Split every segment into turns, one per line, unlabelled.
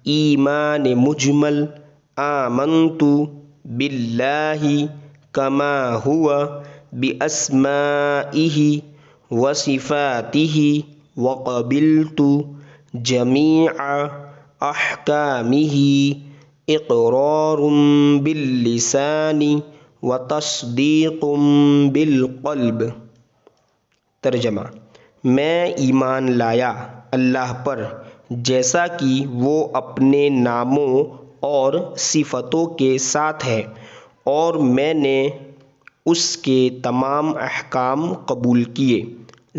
ایمان مجمل آمنت باللہ کما ہوا باسمائہ وصفاتہ وقبلت جمیع احکامہ اقرار باللسان وتصدیق بالقلب۔ ترجمہ: میں ایمان لایا اللہ پر جیسا کہ وہ اپنے ناموں اور صفتوں کے ساتھ ہے، اور میں نے اس کے تمام احکام قبول کیے،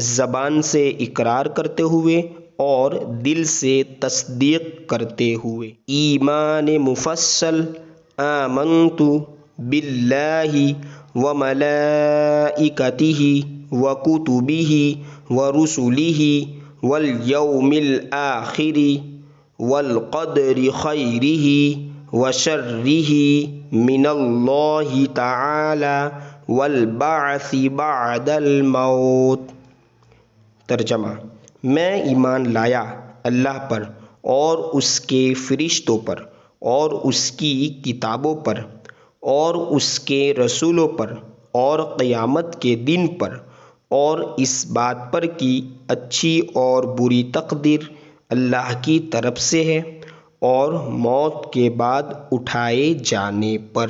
زبان سے اقرار کرتے ہوئے اور دل سے تصدیق کرتے ہوئے۔ ایمان مفصل آمنت باللہ وملائکتہ وکتبہ ورسلہ والیوم الآخر والقدر خیرہ وشرہ من اللہ تعالی والبعث بعد الموت۔ ترجمہ: میں ایمان لایا اللہ پر اور اس کے فرشتوں پر اور اس کی کتابوں پر اور اس کے رسولوں پر اور قیامت کے دن پر، اور اس بات پر کہ اچھی اور بری تقدیر اللہ کی طرف سے ہے، اور موت کے بعد اٹھائے جانے پر۔